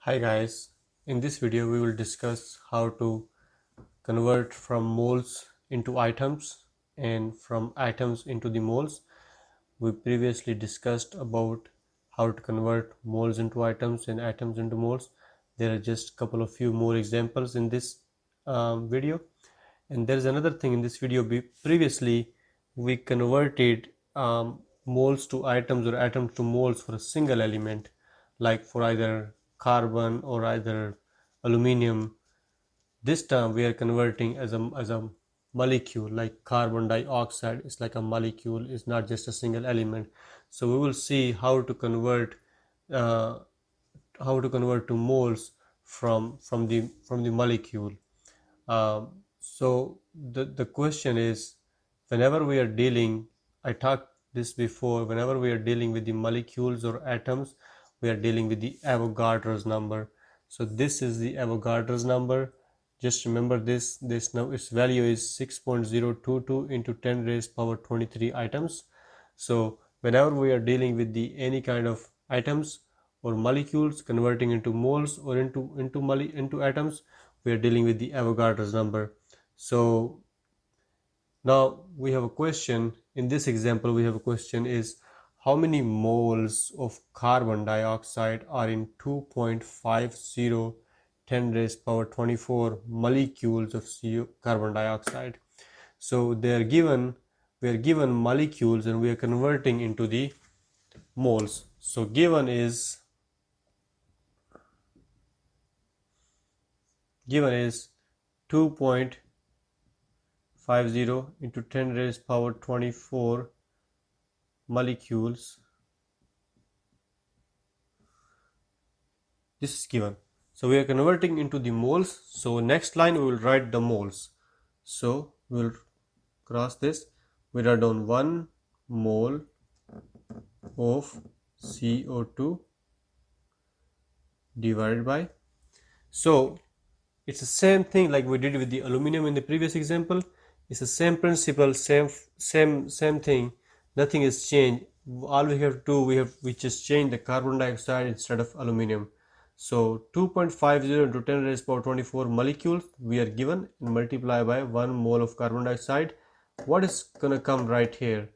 Hi guys, in this video we will discuss how to convert from moles into items and from items into the moles. We previously discussed about how to convert moles into items and items into moles. There are just a couple of few more examples in this video. And there's another thing in this video. Previously we converted moles to items or atoms to moles for a single element, like for either carbon or either aluminium. This time we are converting as a molecule, like carbon dioxide is like a molecule, is not just a single element. So we will see uh, how to convert to moles from the molecule. So the question is, whenever we are dealing, I talked this before, whenever we are dealing with the molecules or atoms, we are dealing with the Avogadro's number. So this is the Avogadro's number. Just remember this now its value is 6.022 into 10 raised power 23 items. So whenever we are dealing with the any kind of items or molecules converting into moles or into atoms, we are dealing with the Avogadro's number. So now we have a question. In this example we have a question is, how many moles of carbon dioxide are in 2.50 10 raised power 24 molecules of carbon dioxide? So we are given molecules and we are converting into the moles. So given is 2.50 into 10 raised power 24 molecules. This is given. So we are converting into the moles. So next line we will write the moles. So we will cross this. We write down 1 mole of CO2 divided by. So it's the same thing like we did with the aluminum in the previous example. It's the same principle, same thing. Nothing is changed. All we have to do, we just change the carbon dioxide instead of aluminum. So 2.50 into 10 raised power 24 molecules we are given, and multiply by 1 mole of carbon dioxide. What is gonna come right here?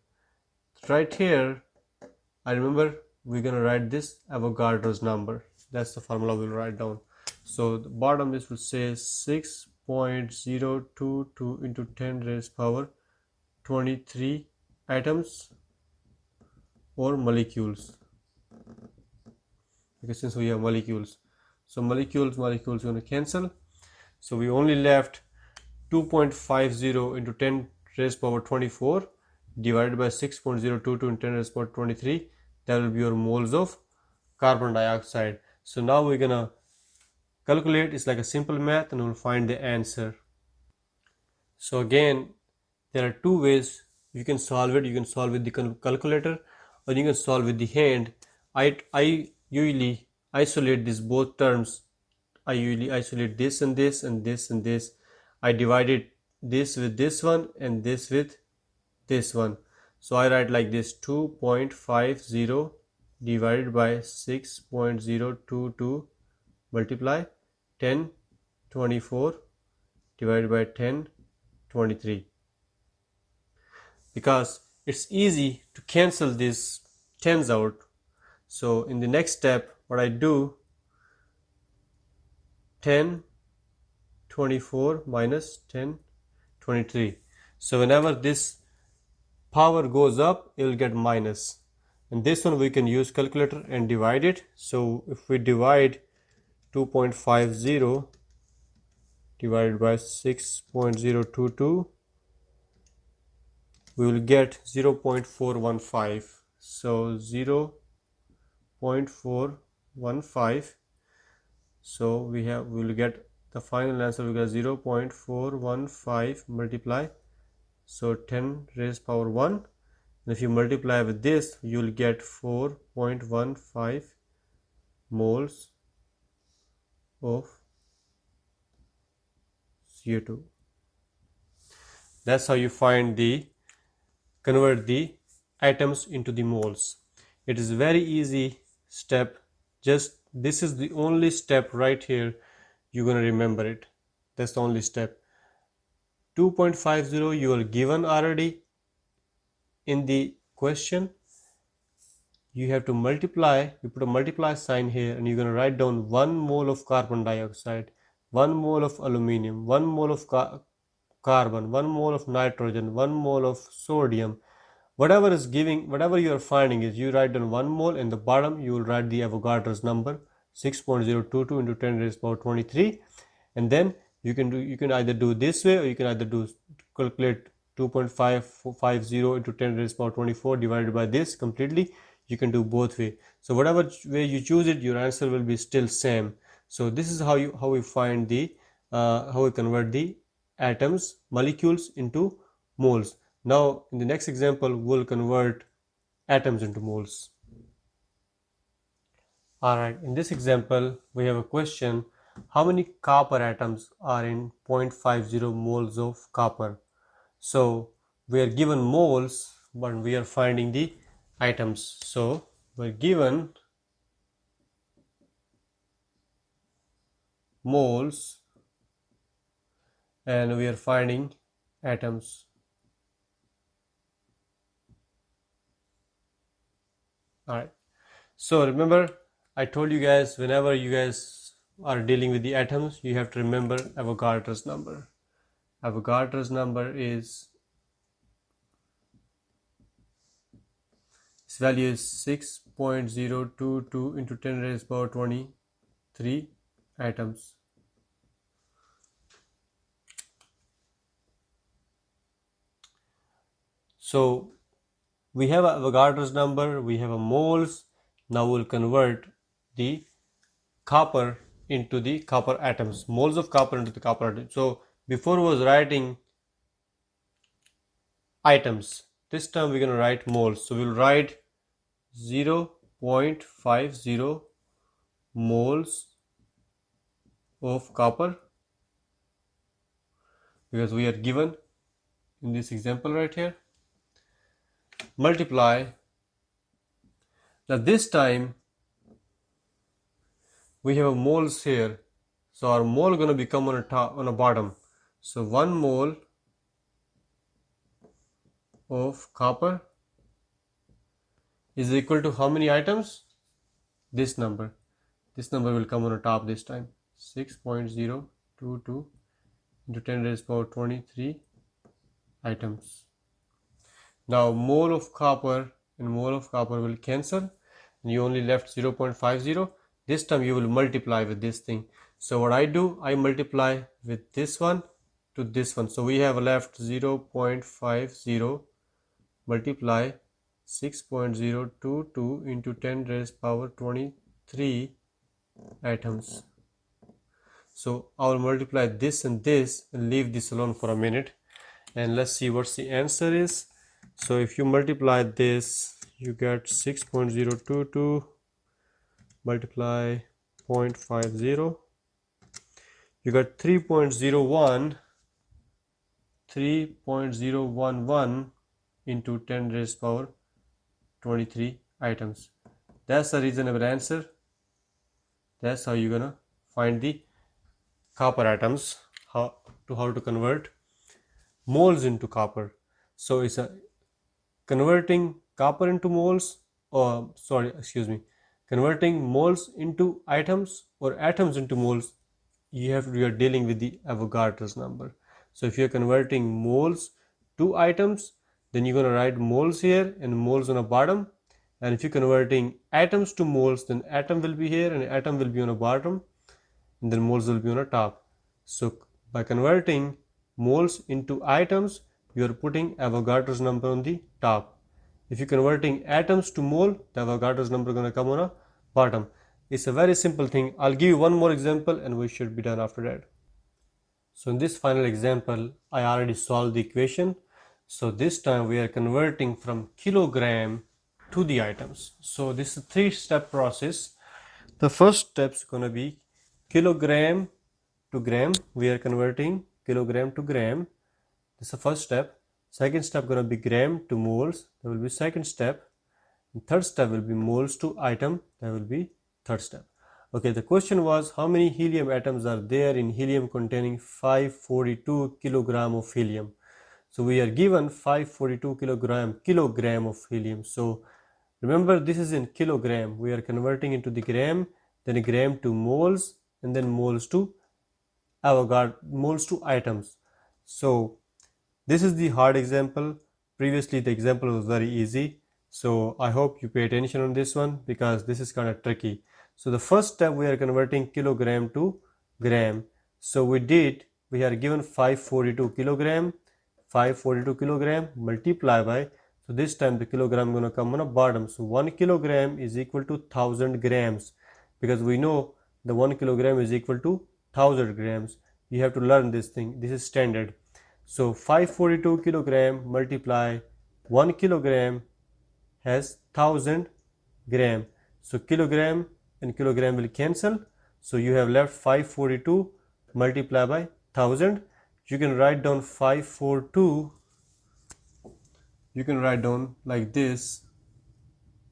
Right here, I remember we're gonna write this Avogadro's number. That's the formula we'll write down. So the bottom this will say 6.022 into 10 raised power 23 atoms or molecules, because since we have molecules, so molecules going to cancel. So we only left 2.50 into 10 raised power 24 divided by 6.022 into 10 raised power 23. That will be your moles of carbon dioxide. So now we're gonna calculate. It's like a simple math and we'll find the answer. So again, there are two ways you can solve it. You can solve with the calculator or you can solve with the hand. I usually isolate these both terms. I usually isolate this and this and this and this. I divided this with this one and this with this one. So I write like this: 2.50 divided by 6.022 multiply 1024 divided by 1023, because it's easy to cancel these tens out. So in the next step what I do, 1024 minus 1023. So whenever this power goes up it will get minus, and this one we can use calculator and divide it. So if we divide 2.50 divided by 6.022, we will get 0.415. So 0.415. So we will get the final answer. We get 0.415 multiply, so 10 raised power 1, and if you multiply with this you will get 4.15 moles of CO2. That's how you convert the atoms into the moles. It is very easy step. Just This is the only step right here. You're going to remember it. That's the only step. 2.50 you are given already in the question. You have to multiply. You put a multiply sign here, and you're going to write down 1 mole of carbon dioxide, 1 mole of aluminum, 1 mole of carbon, 1 mole of nitrogen, 1 mole of sodium. Whatever is giving, whatever you are finding is, you write down 1 mole. In the bottom you will write the Avogadro's number, 6.022 into 10 raised power 23. And then you can either do this way, or you can either do calculate 2.550 into 10 raised power 24 divided by this completely. You can do both way. So whatever way you choose it, your answer will be still same. So this is how we find the how we convert the atoms, molecules into moles. Now in the next example we'll convert atoms into moles. Alright, in this example we have a question: how many copper atoms are in 0.50 moles of copper? So we are given moles, but we are finding the atoms. So we're given moles and we are finding atoms. Alright, so remember I told you guys, whenever you guys are dealing with the atoms, you have to remember Avogadro's number. Avogadro's number is, its value is 6.022 into 10 raised power 23 atoms. So we have Avogadro's number, we have a moles. Now we'll convert the copper into the copper atoms, moles of copper into the copper atoms. So before was writing items, this time we're going to write moles. So we'll write 0.50 moles of copper, because we are given in this example right here. Multiply. Now this time we have a moles here, so our mole going to become on a top, on a bottom. So 1 mole of copper is equal to how many items? This number. This number will come on the top this time. 6.022 into 10 raised power 23 items. Now mole of copper and mole of copper will cancel, and you only left 0.50. This time you will multiply with this thing. So what I do, I multiply with this one to this one. So we have left 0.50 multiply 6.022 into 10 raised power 23 atoms. So I will multiply this and leave this alone for a minute, and let's see what the answer is. So if you multiply this, you get 6.022 multiply 0.50, you got 3.011 into 10 raised power 23 items. That's a reasonable answer. That's how you're gonna find the copper atoms, how to convert moles into copper. So it's a converting copper into moles, or converting moles into atoms or atoms into moles. You are dealing with the Avogadro's number. So if you're converting moles to items, then you're going to write moles here and moles on the bottom. And if you're converting atoms to moles, then atom will be here and atom will be on the bottom, and then moles will be on the top. So by converting moles into items, you are putting Avogadro's number on the top. If you're converting atoms to mole, the Avogadro's number is going to come on the bottom. It's a very simple thing. I'll give you one more example and we should be done after that. So in this final example, I already solved the equation. So this time we are converting from kilogram to the items. So this is a 3-step process. The first step is going to be kilogram to gram. We are converting kilogram to gram. This is the first step. Second step going to be gram to moles. That will be second step. And third step will be moles to item. That will be third step. Okay, the question was how many helium atoms are there in helium containing 542 kilogram of helium. So we are given 542 kilogram of helium. So remember, this is in kilogram. We are converting into the gram, then a gram to moles, and then moles to moles to atoms. So this is the hard example. Previously the example was very easy. So I hope you pay attention on this one because this is kind of tricky. So the first step, we are converting kilogram to gram. So we are given 542 kilogram. 542 kilogram multiply by, so this time the kilogram gonna come on the bottom. So 1 kilogram is equal to 1000 grams, because we know the 1 kilogram is equal to 1000 grams. You have to learn this thing. This is standard. So 542 kilogram multiply 1 kilogram has 1000 gram. So kilogram and kilogram will cancel. So you have left 542 multiply by 1000. You can write down 542. You can write down like this.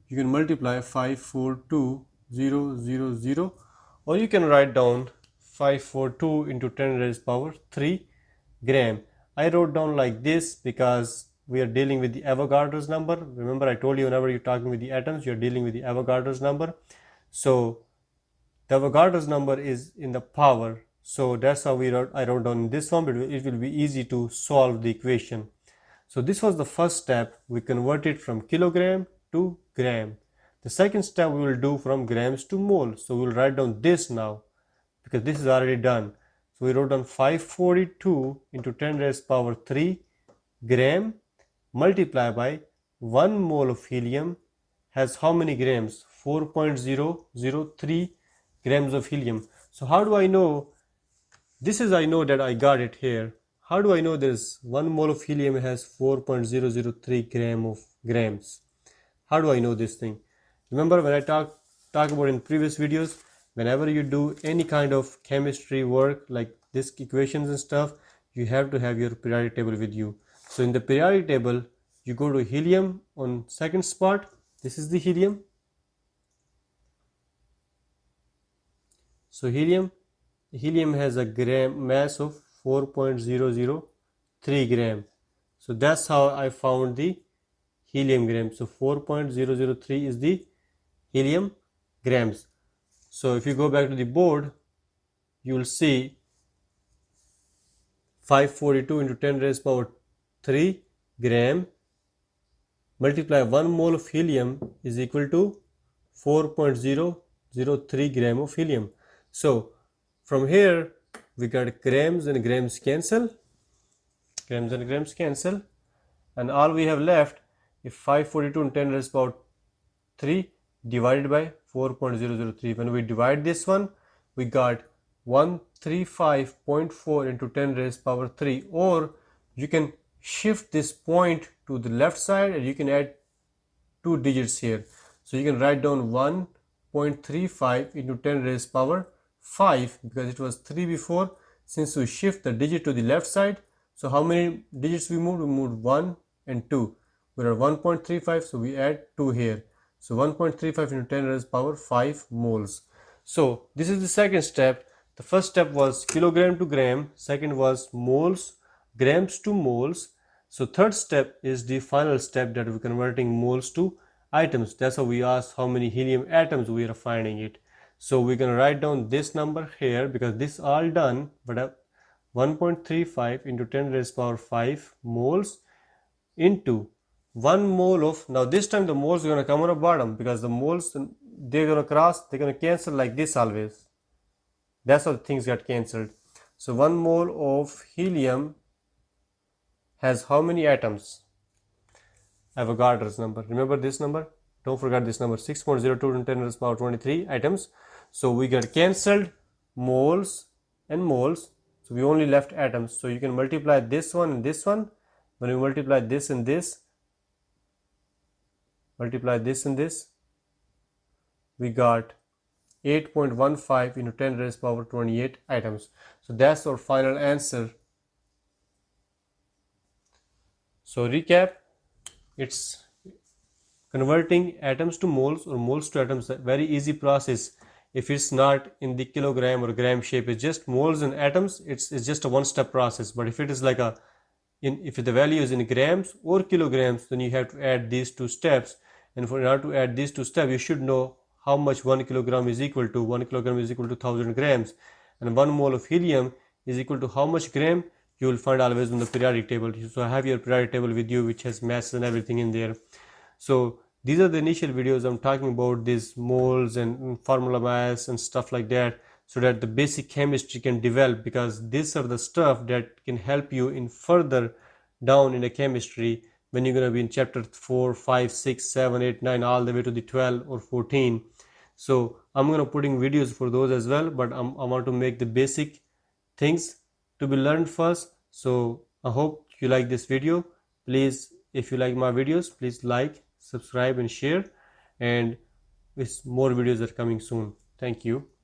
You can multiply 542,000, or you can write down 542 into 10 raised power 3 gram. I wrote down like this because we are dealing with the Avogadro's number. Remember, I told you whenever you're talking with the atoms, you're dealing with the Avogadro's number. So the Avogadro's number is in the power. So that's how I wrote down in this form. It will be easy to solve the equation. So this was the first step. We converted from kilogram to gram. The second step we will do from grams to mole. So we will write down this now because this is already done. So we wrote down 542 into 10 raised power 3 gram multiplied by 1 mole of helium has how many grams? 4.003 grams of helium. So how do I know? This is, I know that I got it here. How do I know this? 1 mole of helium has 4.003 grams. How do I know this thing? Remember when I talk about in previous videos, whenever you do any kind of chemistry work like this equations and stuff, you have to have your periodic table with you. So in the periodic table, you go to helium on second spot. This is the helium. So helium has a gram mass of 4.003 gram. So that's how I found the helium gram. So 4.003 is the helium grams. So if you go back to the board, you will see 542 into 10 raised power 3 gram multiply 1 mole of helium is equal to 4.003 gram of helium. So from here we got grams and grams cancel, and all we have left is 542 and 10 raised power 3 divided by 4.003. When we divide this one, we got 135.4 into 10 raised power 3, or you can shift this point to the left side and you can add 2 digits here. So you can write down 1.35 into 10 raised power 5 because it was 3 before. Since we shift the digit to the left side, so how many digits we moved? We moved 1 and 2. We are 1.35, so we add 2 here. So 1.35 into 10 raised power 5 moles. So this is the second step. The first step was kilogram to gram. Second was moles, grams to moles. So third step is the final step, that we're converting moles to atoms. That's how we ask how many helium atoms we are finding it. So we're going to write down this number here because this is all done. But 1.35 into 10 raised power 5 moles into 1 mole of, now this time the moles are going to come on the bottom because the moles, they're going to cross, they're going to cancel like this always. That's how things got cancelled. So 1 mole of helium has how many atoms? Avogadro's number. Remember this number? Don't forget this number, 6.02 into 10 raised power 23 atoms. So we got cancelled moles and moles. So we only left atoms. So you can multiply this one and this one. When you multiply this and this, we got 8.15 into 10 raised power 28 atoms. So that's our final answer. So recap, it's converting atoms to moles or moles to atoms, a very easy process. if it's not in the kilogram or gram shape, it's just moles and atoms, it's just a one-step process. But if it is like if the value is in grams or kilograms, then you have to add these two steps. And in order to add these two steps, you should know how much 1 kilogram is equal to. 1 kilogram is equal to 1000 grams, and 1 mole of helium is equal to how much gram. You will find always on the periodic table. So I have your periodic table with you, which has mass and everything in there. So these are the initial videos I'm talking about, these moles and formula mass and stuff like that, so that the basic chemistry can develop, because these are the stuff that can help you in further down in the chemistry when you're going to be in chapter 4, 5, 6, 7, 8, 9, all the way to the 12 or 14. So I'm going to putting videos for those as well, but I want to make the basic things to be learned first. So I hope you like this video. Please, if you like my videos, please like, subscribe and share, and more videos are coming soon. Thank you.